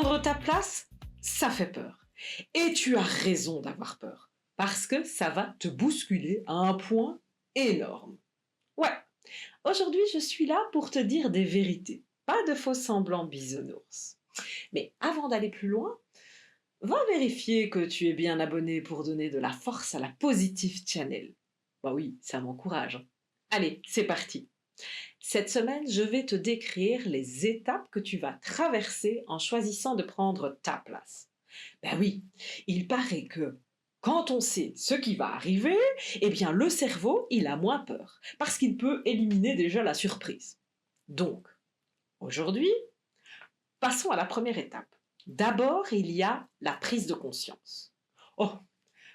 Prendre ta place, ça fait peur. Et tu as raison d'avoir peur, parce que ça va te bousculer à un point énorme. Ouais, aujourd'hui je suis là pour te dire des vérités, pas de faux semblants bisounours. Mais avant d'aller plus loin, va vérifier que tu es bien abonné pour donner de la force à la Positive Channel. Bah oui, ça m'encourage. Allez, c'est parti. Cette semaine, je vais te décrire les étapes que tu vas traverser en choisissant de prendre ta place. Ben oui, il paraît que quand on sait ce qui va arriver, eh bien le cerveau, il a moins peur, parce qu'il peut éliminer déjà la surprise. Donc, aujourd'hui, passons à la première étape. D'abord, il y a la prise de conscience. Oh,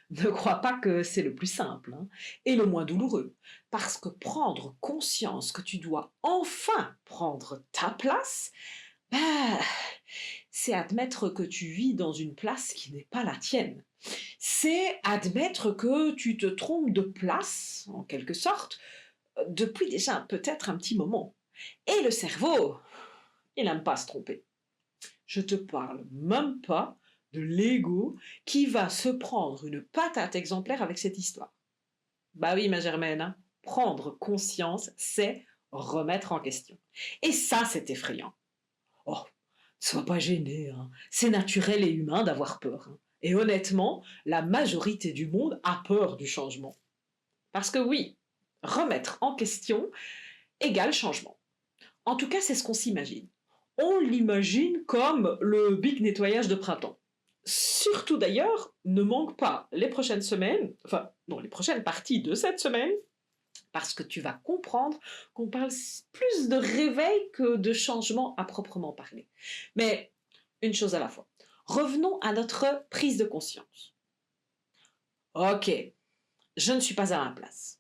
ne crois pas que c'est le plus simple hein, et le moins douloureux, parce que prendre conscience que tu dois enfin prendre ta place, bah, c'est admettre que tu vis dans une place qui n'est pas la tienne. C'est admettre que tu te trompes de place, en quelque sorte, depuis déjà peut-être un petit moment. Et le cerveau, il n'aime pas se tromper. Je te parle même pas de l'ego qui va se prendre une patate exemplaire avec cette histoire. Bah oui, ma Germaine, hein, prendre conscience, c'est remettre en question. Et ça, c'est effrayant. Oh, sois pas gêné, hein. C'est naturel et humain d'avoir peur. Hein. Et honnêtement, la majorité du monde a peur du changement. Parce que oui, remettre en question égale changement. En tout cas, c'est ce qu'on s'imagine. On l'imagine comme le big nettoyage de printemps. Surtout d'ailleurs, ne manque pas les prochaines semaines, enfin non, les prochaines parties de cette semaine, parce que tu vas comprendre qu'on parle plus de réveil que de changement à proprement parler. Mais une chose à la fois. Revenons à notre prise de conscience. Ok, je ne suis pas à ma place.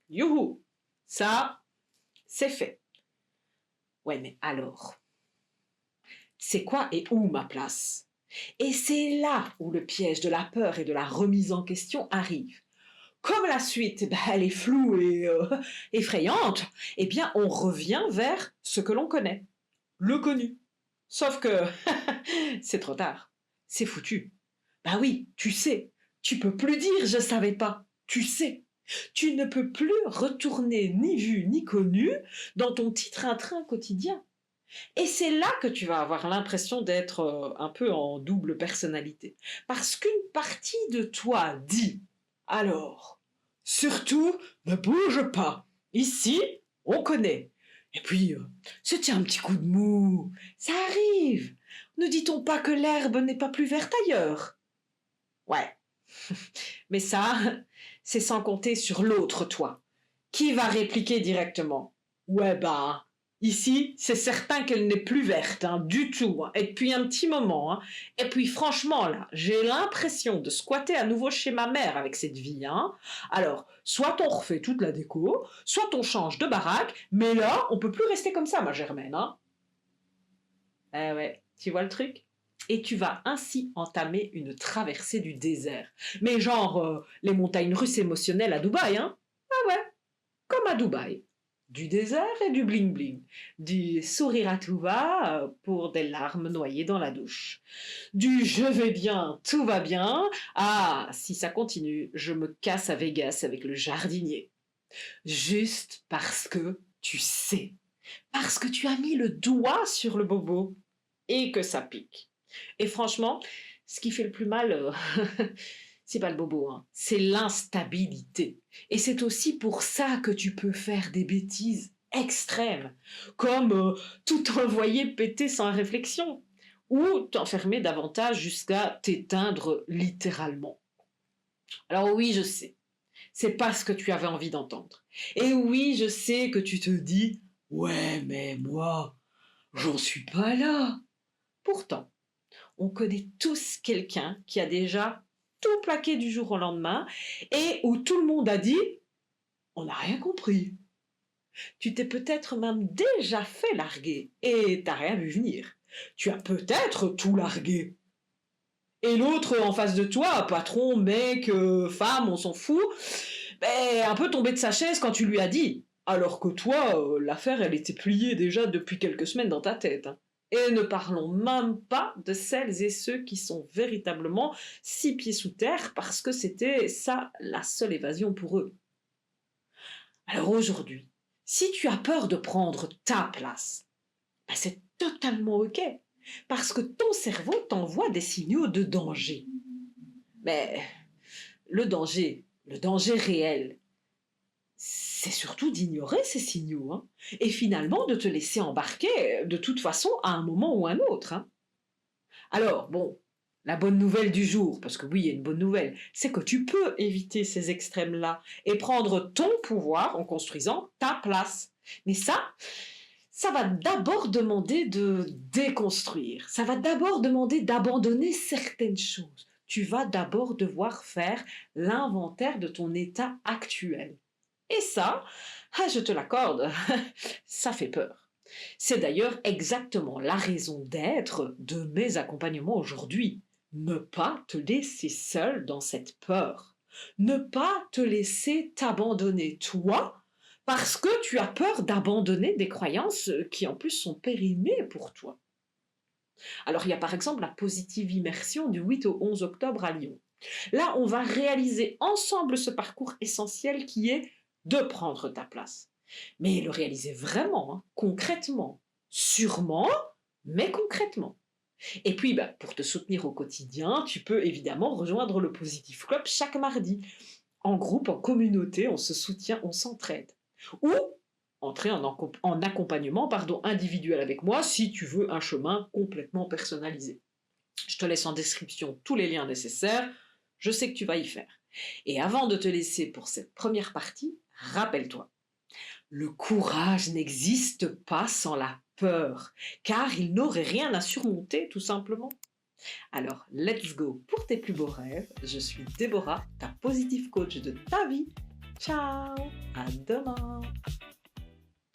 Youhou, ça, c'est fait. Ouais, mais alors, c'est quoi et où ma place? Et c'est là où le piège de la peur et de la remise en question arrive. Comme la suite, elle est floue et effrayante, eh bien on revient vers ce que l'on connaît, le connu. Sauf que c'est trop tard, c'est foutu. Bah oui, tu sais, tu peux plus dire je savais pas, tu sais. Tu ne peux plus retourner ni vu ni connu dans ton petit train-train quotidien. Et c'est là que tu vas avoir l'impression d'être un peu en double personnalité. Parce qu'une partie de toi dit alors, surtout, ne bouge pas. Ici, on connaît. Et puis, c'était un petit coup de mou. Ça arrive. Ne dit-on pas que l'herbe n'est pas plus verte ailleurs? Ouais. Mais ça, c'est sans compter sur l'autre toi, qui va répliquer directement. Ouais bah, ici, c'est certain qu'elle n'est plus verte, hein, du tout, hein, et depuis un petit moment. Hein. Et puis franchement, là, j'ai l'impression de squatter à nouveau chez ma mère avec cette vie. Hein. Alors, soit on refait toute la déco, soit on change de baraque, mais là, on peut plus rester comme ça, ma Germaine. Hein. Eh ouais, tu vois le truc? Et tu vas ainsi entamer une traversée du désert. Mais genre, les montagnes russes émotionnelles à Dubaï, hein? Ah ouais, comme à Dubaï. Du désert et du bling-bling. Du sourire à tout va pour des larmes noyées dans la douche. Du je vais bien, tout va bien. Ah, si ça continue, je me casse à Vegas avec le jardinier. Juste parce que tu sais. Parce que tu as mis le doigt sur le bobo. Et que ça pique. Et franchement, ce qui fait le plus mal, c'est pas le bobo, hein, c'est l'instabilité. Et c'est aussi pour ça que tu peux faire des bêtises extrêmes, comme tout envoyer péter sans réflexion, ou t'enfermer davantage jusqu'à t'éteindre littéralement. Alors oui, je sais, c'est pas ce que tu avais envie d'entendre. Et oui, je sais que tu te dis, ouais, mais moi, j'en suis pas là. Pourtant, on connaît tous quelqu'un qui a déjà tout plaqué du jour au lendemain et où tout le monde a dit « on n'a rien compris ». Tu t'es peut-être même déjà fait larguer et t'as rien vu venir. Tu as peut-être tout largué. Et l'autre en face de toi, patron, mec, femme, on s'en fout, ben, un peu tombé de sa chaise quand tu lui as dit. Alors que toi, l'affaire, elle était pliée déjà depuis quelques semaines dans ta tête. Hein. Et ne parlons même pas de celles et ceux qui sont véritablement 6 pieds sous terre parce que c'était ça la seule évasion pour eux. Alors aujourd'hui, si tu as peur de prendre ta place, ben c'est totalement OK parce que ton cerveau t'envoie des signaux de danger. Mais le danger réel, c'est surtout d'ignorer ces signaux, hein, et finalement de te laisser embarquer de toute façon à un moment ou un autre, hein. Alors, bon, la bonne nouvelle du jour, parce que oui, il y a une bonne nouvelle, c'est que tu peux éviter ces extrêmes-là et prendre ton pouvoir en construisant ta place. Mais ça va d'abord demander de déconstruire. Ça va d'abord demander d'abandonner certaines choses. Tu vas d'abord devoir faire l'inventaire de ton état actuel. Et ça, ah, je te l'accorde, ça fait peur. C'est d'ailleurs exactement la raison d'être de mes accompagnements aujourd'hui. Ne pas te laisser seul dans cette peur. Ne pas te laisser t'abandonner toi parce que tu as peur d'abandonner des croyances qui en plus sont périmées pour toi. Alors il y a par exemple la positive immersion du 8 au 11 octobre à Lyon. Là, on va réaliser ensemble ce parcours essentiel qui est de prendre ta place. Mais le réaliser vraiment, hein, concrètement, sûrement, mais concrètement. Et puis, bah, pour te soutenir au quotidien, tu peux évidemment rejoindre le Positive Club chaque mardi. En groupe, en communauté, on se soutient, on s'entraide. Ou entrer en accompagnement individuel avec moi si tu veux un chemin complètement personnalisé. Je te laisse en description tous les liens nécessaires, je sais que tu vas y faire. Et avant de te laisser pour cette première partie, rappelle-toi, le courage n'existe pas sans la peur, car il n'aurait rien à surmonter tout simplement. Alors, let's go pour tes plus beaux rêves. Je suis Déborah, ta positive coach de ta vie. Ciao, à demain.